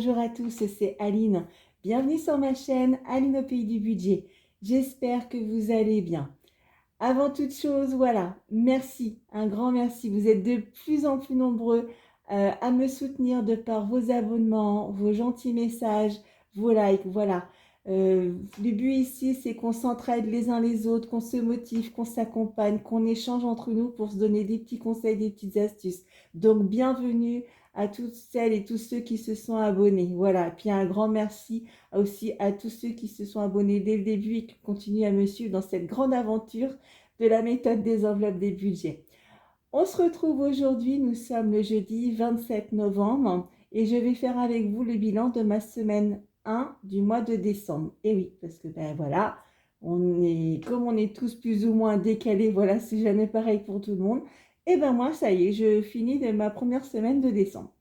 bonjour à tous, c'est Aline. Bienvenue sur ma chaîne Aline au pays du budget. J'espère que vous allez bien. Avant toute chose, voilà, merci, un grand merci. Vous êtes de plus en plus nombreux à me soutenir de par vos abonnements, vos gentils messages, vos likes, voilà. Le but ici, c'est qu'on s'entraide les uns les autres, qu'on se motive, qu'on s'accompagne, qu'on échange entre nous pour se donner des petits conseils, des petites astuces. Donc, bienvenue à toutes celles et tous ceux qui se sont abonnés. Voilà, puis un grand merci aussi à tous ceux qui se sont abonnés dès le début et qui continuent à me suivre dans cette grande aventure de la méthode des enveloppes des budgets. On se retrouve aujourd'hui, nous sommes le jeudi 27 novembre et je vais faire avec vous le bilan de ma semaine 1 du mois de décembre. Et oui, parce que ben voilà, comme on est tous plus ou moins décalés, voilà, c'est jamais pareil pour tout le monde. Et ben moi, ça y est, je finis de ma première semaine de décembre.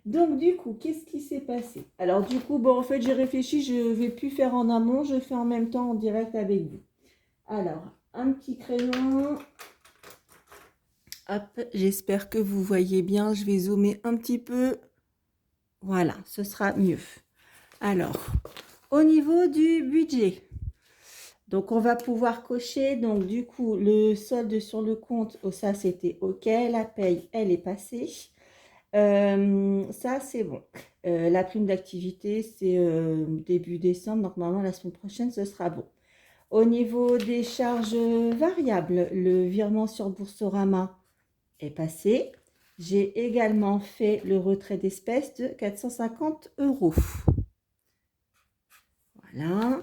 Donc du coup, qu'est-ce qui s'est passé? Alors du coup, bon, en fait, j'ai réfléchi, je ne vais plus faire en amont, je fais en même temps en direct avec vous. Alors, un petit crayon. Hop, j'espère que vous voyez bien. Je vais zoomer un petit peu. Voilà, ce sera mieux. Alors, au niveau du budget, donc on va pouvoir cocher. Donc du coup, le solde sur le compte, oh, ça c'était OK. La paye, elle est passée. Ça, c'est bon. La prime d'activité, c'est début décembre. Donc normalement, la semaine prochaine, ce sera bon. Au niveau des charges variables, le virement sur Boursorama est passé. J'ai également fait le retrait d'espèces de 450 €. Voilà.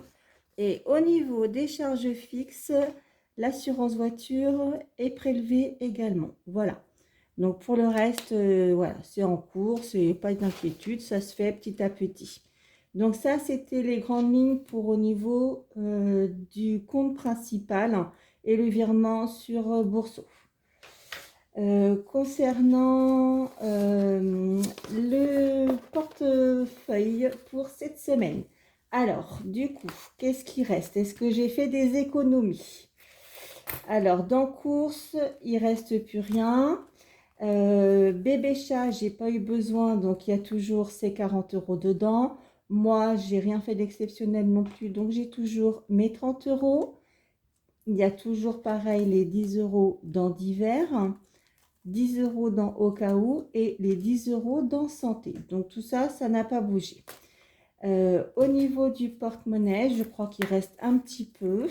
Et au niveau des charges fixes, l'assurance voiture est prélevée également. Voilà. Donc pour le reste, voilà, c'est en cours, c'est pas d'inquiétude, ça se fait petit à petit. Donc ça, c'était les grandes lignes pour au niveau du compte principal et le virement sur Bourso. Concernant le portefeuille pour cette semaine. Alors, du coup, qu'est-ce qui reste? Est-ce que j'ai fait des économies? Alors, dans course, il ne reste plus rien. Bébé chat, j'ai pas eu besoin, donc il y a toujours ces 40 € dedans. Moi, j'ai rien fait d'exceptionnel non plus, donc j'ai toujours mes 30 €. Il y a toujours pareil les 10 € dans divers, 10 € dans au cas où et les 10 € dans santé. Donc tout ça, ça n'a pas bougé. Au niveau du porte-monnaie, je crois qu'il reste un petit peu.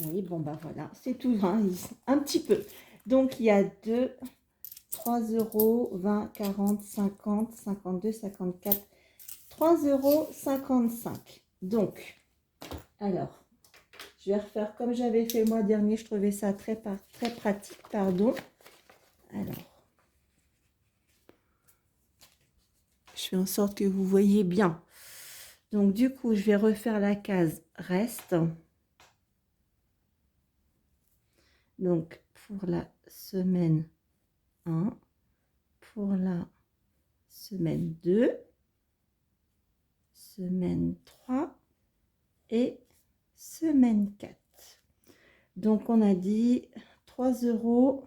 Oui, bon, bah voilà, c'est tout, hein, un petit peu. Donc, il y a 2, 3 €, 20, 40, 50, 52, 54, 3,55 €. Donc, alors, je vais refaire comme j'avais fait le mois dernier. Je trouvais ça très pratique, pardon. Alors, je fais en sorte que vous voyez bien. Donc, du coup, je vais refaire la case reste. Donc, pour la semaine 1, pour la semaine 2, semaine 3 et semaine 4. Donc, on a dit 3,55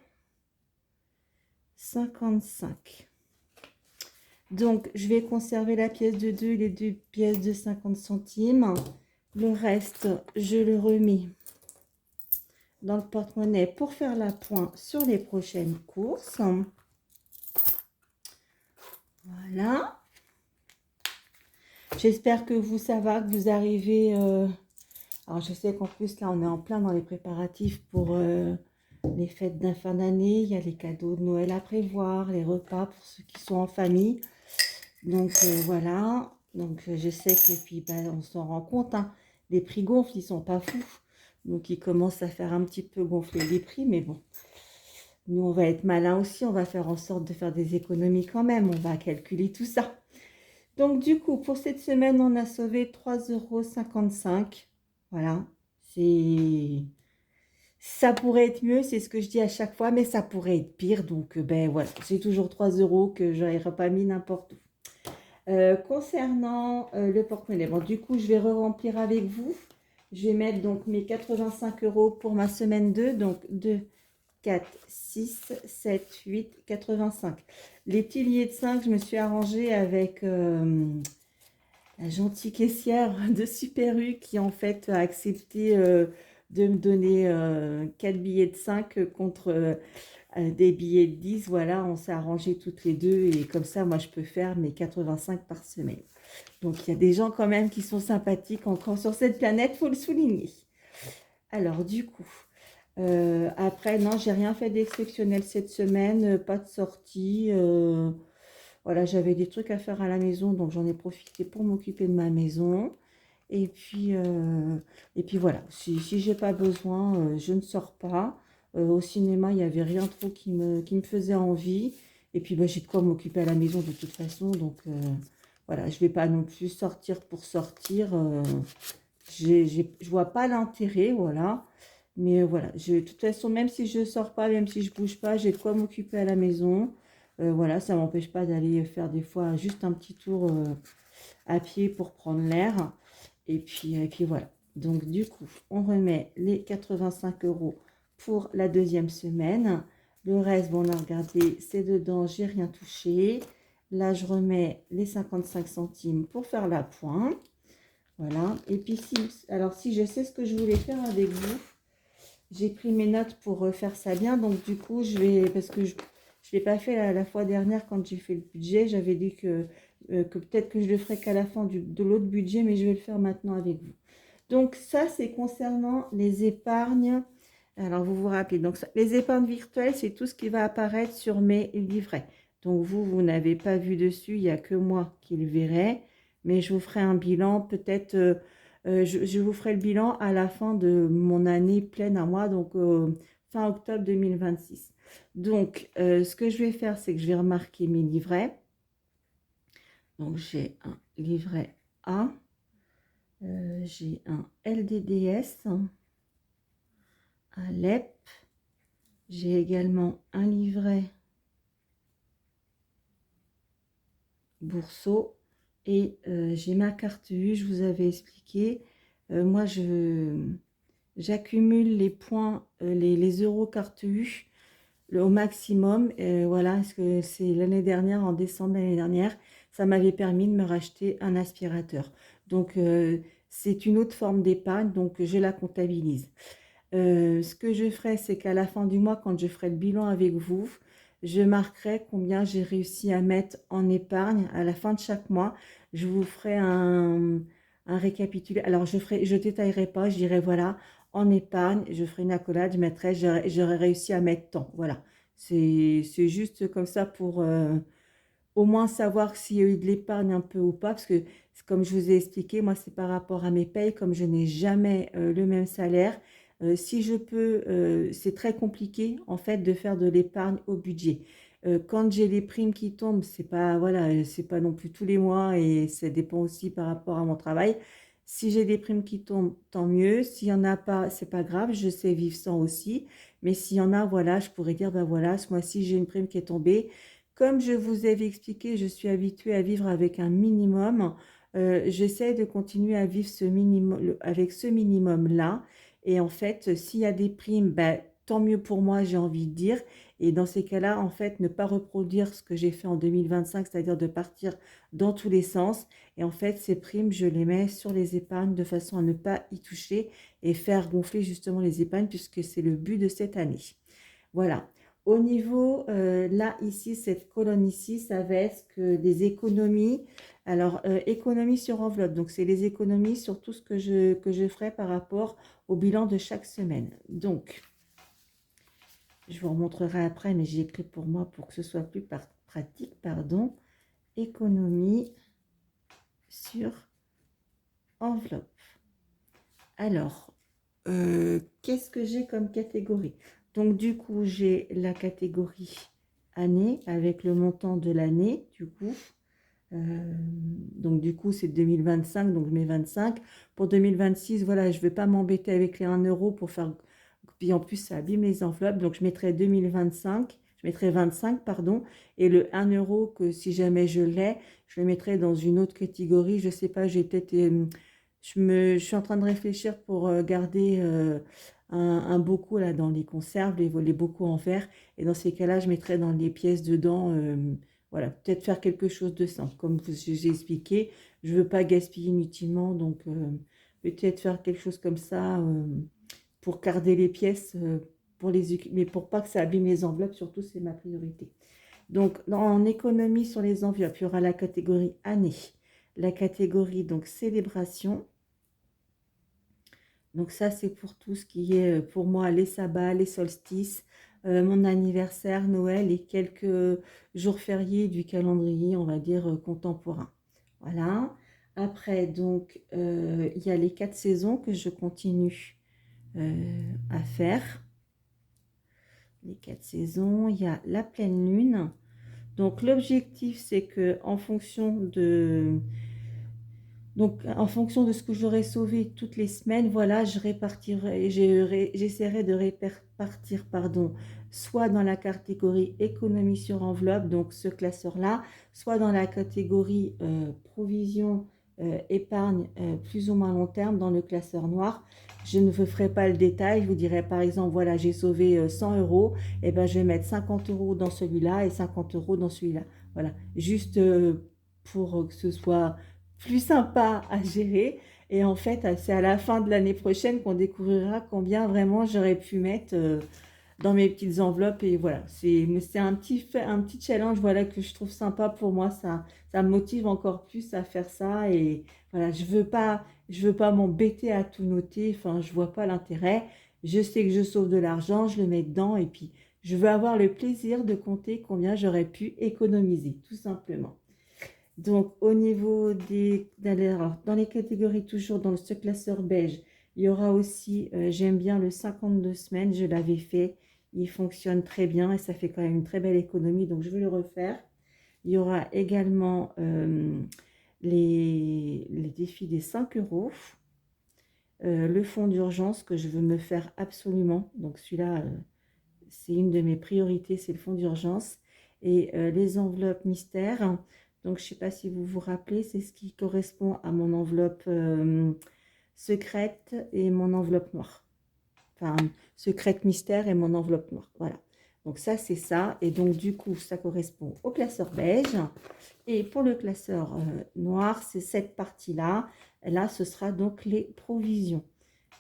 €. Donc, je vais conserver la pièce de 2 et les 2 pièces de 50 centimes. Le reste, je le remets dans le porte-monnaie pour faire la pointe sur les prochaines courses. Voilà. J'espère que vous, ça va, que vous arrivez... Alors, je sais qu'en plus, là, on est en plein dans les préparatifs pour les fêtes de fin d'année. Il y a les cadeaux de Noël à prévoir, les repas pour ceux qui sont en famille. Donc, voilà. Donc, je sais que puis, ben, on s'en rend compte, hein, les prix gonflent, ils sont pas fous. Donc, ils commencent à faire un petit peu gonfler les prix. Mais bon, nous, on va être malin aussi. On va faire en sorte de faire des économies quand même. On va calculer tout ça. Donc, du coup, pour cette semaine, on a sauvé 3,55 €. Voilà, ça pourrait être mieux, c'est ce que je dis à chaque fois, mais ça pourrait être pire. Donc, ben voilà, j'ai toujours 3 € que je n'aurais pas mis n'importe où. Concernant le porte-monnaie, bon, du coup, je vais re-remplir avec vous. Je vais mettre donc mes 85 € pour ma semaine 2, donc 2, 4, 6, 7, 8, 85. Les petits liés de 5, je me suis arrangée avec la gentille caissière de Super U qui en fait a accepté de me donner 4 billets de 5 contre des billets de 10. Voilà, on s'est arrangé toutes les deux et comme ça, moi, je peux faire mes 85 par semaine. Donc, il y a des gens quand même qui sont sympathiques encore sur cette planète, faut le souligner. Alors, du coup, après, non, j'ai rien fait d'exceptionnel cette semaine, pas de sortie. Voilà, j'avais des trucs à faire à la maison, donc j'en ai profité pour m'occuper de ma maison. Et puis voilà, si j'ai pas besoin, je ne sors pas. Au cinéma, il n'y avait rien trop qui me faisait envie. Et puis bah, j'ai de quoi m'occuper à la maison de toute façon. Donc voilà, je ne vais pas non plus sortir pour sortir. Je vois pas l'intérêt, voilà. Mais voilà, de toute façon, même si je sors pas, même si je bouge pas, j'ai de quoi m'occuper à la maison. Voilà, ça m'empêche pas d'aller faire des fois juste un petit tour à pied pour prendre l'air. Et puis voilà. Donc du coup, on remet les 85 € pour la deuxième semaine. Le reste, bon, on a regardé, c'est dedans, j'ai rien touché. Là, je remets les 55 centimes pour faire la pointe. Voilà. Et puis alors si je sais ce que je voulais faire avec vous, j'ai pris mes notes pour faire ça bien. Donc du coup, parce que je ne l'ai pas fait la fois dernière quand j'ai fait le budget. J'avais dit que peut-être que je le ferai qu'à la fin de l'autre budget, mais je vais le faire maintenant avec vous. Donc ça, c'est concernant les épargnes. Alors vous vous rappelez, donc les épargnes virtuelles, c'est tout ce qui va apparaître sur mes livrets. Donc vous n'avez pas vu dessus, il n'y a que moi qui le verrai. Mais je vous ferai un bilan, peut-être, je vous ferai le bilan à la fin de mon année pleine à moi, donc fin octobre 2026. Donc ce que je vais faire, c'est que je vais remarquer mes livrets. Donc j'ai un livret A, j'ai un LDDS, un LEP, j'ai également un livret Bourseau et j'ai ma carte U, je vous avais expliqué. Moi, j'accumule les points, les euros carte U au maximum. Voilà, parce que c'est l'année dernière, en décembre l'année dernière, ça m'avait permis de me racheter un aspirateur. Donc, c'est une autre forme d'épargne, donc je la comptabilise. Ce que je ferai, c'est qu'à la fin du mois, quand je ferai le bilan avec vous, je marquerai combien j'ai réussi à mettre en épargne. À la fin de chaque mois, je vous ferai un récapitulé. Alors, je détaillerai pas, je dirai voilà, en épargne, je ferai une accolade, je mettrai, j'aurais réussi à mettre tant. Voilà, c'est juste comme ça pour au moins savoir s'il y a eu de l'épargne un peu ou pas, parce que comme je vous ai expliqué, moi c'est par rapport à mes payes, comme je n'ai jamais le même salaire, si je peux, c'est très compliqué en fait de faire de l'épargne au budget. Quand j'ai les primes qui tombent, c'est pas voilà, c'est pas non plus tous les mois et ça dépend aussi par rapport à mon travail. Si j'ai des primes qui tombent, tant mieux. S'il y en a pas, c'est pas grave, je sais vivre sans aussi. Mais s'il y en a, voilà, je pourrais dire ben voilà, ce mois-ci j'ai une prime qui est tombée. Comme je vous avais expliqué, je suis habituée à vivre avec un minimum. J'essaie de continuer à vivre avec ce minimum-là. Et en fait, s'il y a des primes, ben, tant mieux pour moi, j'ai envie de dire. Et dans ces cas-là, en fait, ne pas reproduire ce que j'ai fait en 2025, c'est-à-dire de partir dans tous les sens. Et en fait, ces primes, je les mets sur les épargnes de façon à ne pas y toucher et faire gonfler justement les épargnes puisque c'est le but de cette année. Voilà. Au niveau, là, ici, cette colonne ici, ça va être que des économies. Alors, économies sur enveloppe. Donc, c'est les économies sur tout ce que je ferai par rapport au bilan de chaque semaine. Donc, je vous remontrerai après, mais j'ai écrit pour moi pour que ce soit plus pratique. Pardon. Économie sur enveloppe. Alors, qu'est-ce que j'ai comme catégorie? Donc, du coup, j'ai la catégorie année avec le montant de l'année, du coup. Donc, du coup, c'est 2025, donc je mets 25. Pour 2026, voilà, je ne vais pas m'embêter avec les 1 euro pour faire... Puis en plus, ça abîme les enveloppes. Donc, je mettrai 2025, je mettrai 25, pardon. Et le 1 euro, que si jamais je l'ai, je le mettrai dans une autre catégorie. Je ne sais pas, j'ai peut-être... je suis en train de réfléchir pour garder un bocaux là dans les conserves, les bocaux en verre. Et dans ces cas-là, je mettrais dans les pièces dedans. Voilà, peut-être faire quelque chose de simple. Comme je vous ai expliqué, je veux pas gaspiller inutilement. Donc, peut-être faire quelque chose comme ça pour garder les pièces, mais pour pas que ça abîme les enveloppes. Surtout, c'est ma priorité. Donc, en économie sur les enveloppes, il y aura la catégorie année, la catégorie donc célébration. Donc ça, c'est pour tout ce qui est pour moi les sabbats, les solstices, mon anniversaire, Noël et quelques jours fériés du calendrier, on va dire, contemporain. Voilà. Après, donc, il y a les 4 saisons que je continue à faire. Les 4 saisons, il y a la pleine lune. Donc l'objectif, c'est que en fonction de ce que j'aurai sauvé toutes les semaines, voilà, j'essaierai de répartir, pardon, soit dans la catégorie économie sur enveloppe, donc ce classeur-là, soit dans la catégorie provision, épargne plus ou moins long terme dans le classeur noir. Je ne vous ferai pas le détail, je vous dirai par exemple, voilà, j'ai sauvé 100 euros, et ben je vais mettre 50 euros dans celui-là et 50 euros dans celui-là. Voilà, juste pour que ce soit plus sympa à gérer. Et en fait, c'est à la fin de l'année prochaine qu'on découvrira combien vraiment j'aurais pu mettre dans mes petites enveloppes. Et voilà, c'est un petit challenge voilà, que je trouve sympa pour moi. Ça me motive encore plus à faire ça. Et voilà, je veux pas m'embêter à tout noter. Enfin, je vois pas l'intérêt. Je sais que je sauve de l'argent, je le mets dedans. Et puis, je veux avoir le plaisir de compter combien j'aurais pu économiser, tout simplement. Donc, au niveau alors, dans les catégories, toujours dans ce classeur beige, il y aura aussi, j'aime bien le 52 semaines, je l'avais fait, il fonctionne très bien et ça fait quand même une très belle économie, donc je vais le refaire. Il y aura également les défis des 5 euros, le fonds d'urgence que je veux me faire absolument, donc celui-là, c'est une de mes priorités, c'est le fonds d'urgence, et les enveloppes mystères. Donc, je ne sais pas si vous vous rappelez, c'est ce qui correspond à mon enveloppe secrète et mon enveloppe noire. Enfin, secrète mystère et mon enveloppe noire. Voilà. Donc, ça, c'est ça. Et donc, du coup, ça correspond au classeur beige. Et pour le classeur noir, c'est cette partie-là. Là, ce sera donc les provisions.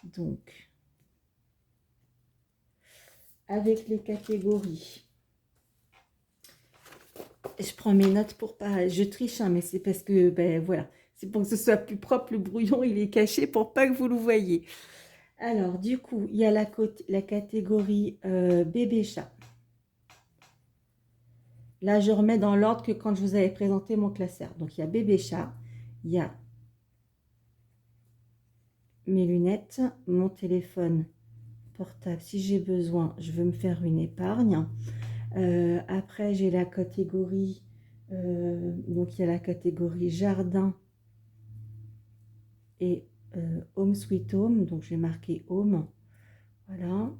Donc, avec les catégories. Je prends mes notes pour pas... Je triche, hein, mais c'est parce que, ben voilà, c'est pour que ce soit plus propre, le brouillon, il est caché pour pas que vous le voyez. Alors, du coup, il y a la catégorie bébé chat. Là, je remets dans l'ordre que quand je vous avais présenté mon classeur. Donc, il y a bébé chat, il y a mes lunettes, mon téléphone portable. Si j'ai besoin, je veux me faire une épargne. Après, j'ai la catégorie... donc, il y a la catégorie jardin et Home Sweet Home, donc je vais marquer Home, voilà.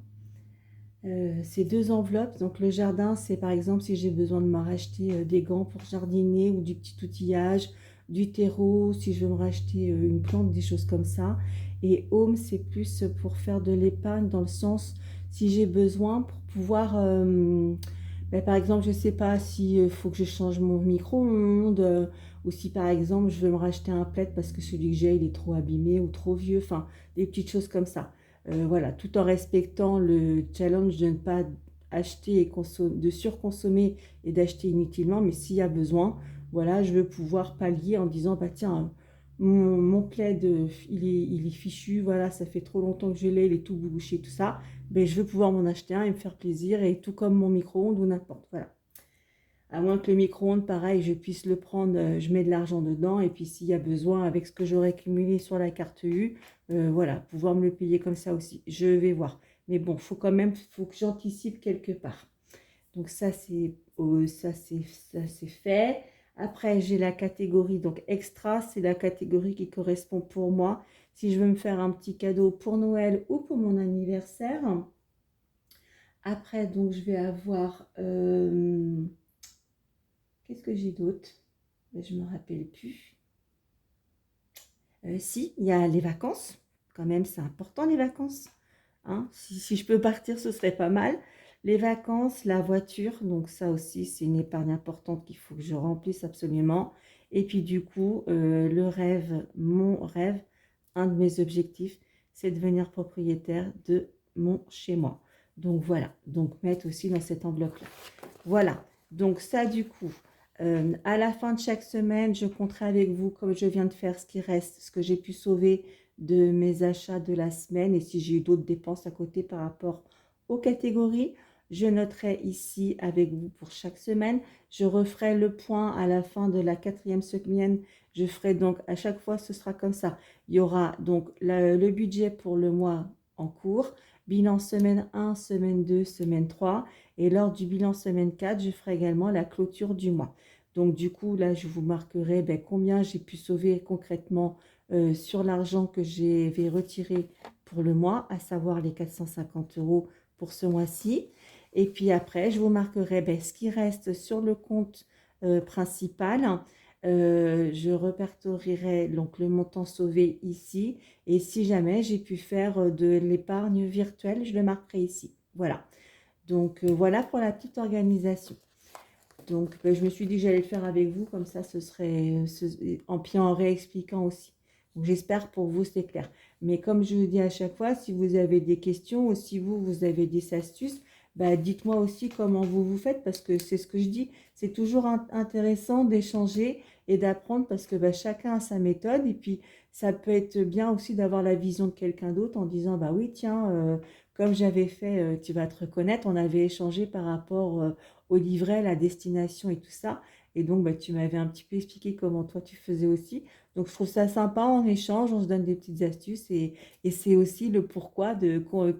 Ces deux enveloppes, donc le jardin, c'est par exemple si j'ai besoin de me racheter des gants pour jardiner ou du petit outillage, du terreau, si je veux me racheter une plante, des choses comme ça. Et Home, c'est plus pour faire de l'épargne dans le sens si j'ai besoin pour pouvoir... ben, par exemple, je ne sais pas s'il faut que je change mon micro-ondes ou si par exemple je veux me racheter un plaid parce que celui que j'ai il est trop abîmé ou trop vieux, enfin des petites choses comme ça. Voilà, tout en respectant le challenge de ne pas acheter et de surconsommer et d'acheter inutilement, mais s'il y a besoin, voilà, je veux pouvoir pallier en disant bah tiens, mon plaid il est fichu, voilà, ça fait trop longtemps que je l'ai, il est tout bouché, tout ça, ben, je veux pouvoir m'en acheter un et me faire plaisir, et tout comme mon micro-ondes ou n'importe, voilà. À moins que le micro-ondes, pareil, je puisse le prendre, je mets de l'argent dedans, et puis s'il y a besoin, avec ce que j'aurai cumulé sur la carte U, voilà, pouvoir me le payer comme ça aussi. Je vais voir. Mais bon, faut quand même, faut que j'anticipe quelque part. Donc ça, c'est fait. Après, j'ai la catégorie, donc extra, c'est la catégorie qui correspond pour moi. Si je veux me faire un petit cadeau pour Noël ou pour mon anniversaire. Après, donc, je vais avoir... qu'est-ce que j'ai d'autre? Je ne me rappelle plus. Si, il y a les vacances. Quand même, c'est important les vacances. hein. Si je peux partir, ce serait pas mal. Les vacances, la voiture, donc ça aussi, c'est une épargne importante qu'il faut que je remplisse absolument. Et puis du coup, le rêve, mon rêve, un de mes objectifs, c'est de devenir propriétaire de mon chez moi. Donc voilà, donc mettre aussi dans cette enveloppe-là. Voilà, donc ça du coup, à la fin de chaque semaine, je compterai avec vous, comme je viens de faire, ce qui reste, ce que j'ai pu sauver de mes achats de la semaine et si j'ai eu d'autres dépenses à côté par rapport aux catégories. Je noterai ici avec vous pour chaque semaine. Je referai le point à la fin de la 4e semaine. Je ferai donc à chaque fois, ce sera comme ça. Il y aura donc le budget pour le mois en cours, bilan semaine 1, semaine 2, semaine 3. Et lors du bilan semaine 4, je ferai également la clôture du mois. Donc du coup, là, je vous marquerai combien j'ai pu sauver concrètement sur l'argent que j'ai retiré pour le mois, à savoir les 450 € pour ce mois-ci. Et puis après, je vous marquerai ce qui reste sur le compte principal. Je répertorierai donc le montant sauvé ici. Et si jamais j'ai pu faire de l'épargne virtuelle, je le marquerai ici. Voilà. Donc voilà pour la petite organisation. Donc je me suis dit que j'allais le faire avec vous, comme ça ce serait en réexpliquant aussi. Donc j'espère pour vous c'est clair. Mais comme je vous dis à chaque fois, si vous avez des questions ou si vous avez des astuces, dites-moi aussi comment vous faites parce que c'est ce que je dis. C'est toujours intéressant d'échanger et d'apprendre parce que chacun a sa méthode et puis ça peut être bien aussi d'avoir la vision de quelqu'un d'autre en disant oui tiens, comme j'avais fait, tu vas te reconnaître, on avait échangé par rapport au livret, la destination et tout ça. Et donc, tu m'avais un petit peu expliqué comment toi tu faisais aussi. Donc, je trouve ça sympa, on échange, on se donne des petites astuces. Et c'est aussi le pourquoi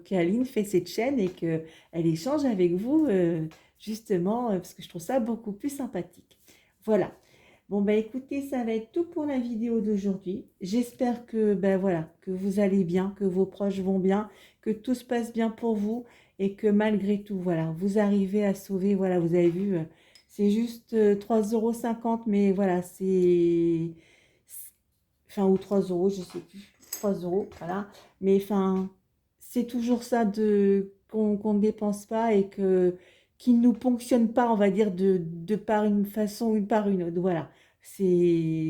qu'Aline fait cette chaîne et qu'elle échange avec vous, justement, parce que je trouve ça beaucoup plus sympathique. Voilà. Bon, écoutez, ça va être tout pour la vidéo d'aujourd'hui. J'espère que, voilà, que vous allez bien, que vos proches vont bien, que tout se passe bien pour vous et que malgré tout, voilà, vous arrivez à sauver, voilà, vous avez vu, c'est juste 3,50 €, mais voilà, enfin, ou 3 €, je sais plus, 3 €, voilà. Mais enfin, c'est toujours ça qu'on ne dépense pas et qui ne nous ponctionne pas, on va dire, de par une façon ou par une autre. Voilà,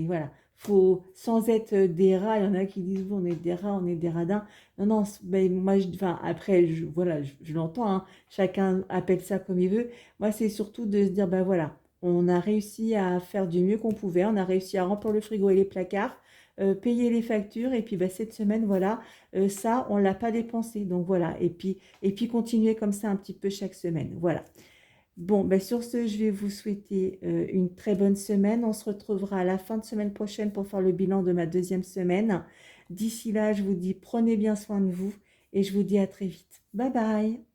voilà. Faut, sans être des rats, il y en a qui disent, on est des rats, on est des radins. Non, non, moi, enfin, après, voilà, je l'entends, hein, chacun appelle ça comme il veut. Moi, c'est surtout de se dire, voilà, on a réussi à faire du mieux qu'on pouvait, on a réussi à remplir le frigo et les placards, payer les factures, et puis cette semaine, voilà, ça, on ne l'a pas dépensé. Donc voilà, et puis continuer comme ça un petit peu chaque semaine. Voilà. Bon, sur ce, je vais vous souhaiter une très bonne semaine. On se retrouvera à la fin de semaine prochaine pour faire le bilan de ma 2e semaine. D'ici là, je vous dis prenez bien soin de vous et je vous dis à très vite. Bye bye.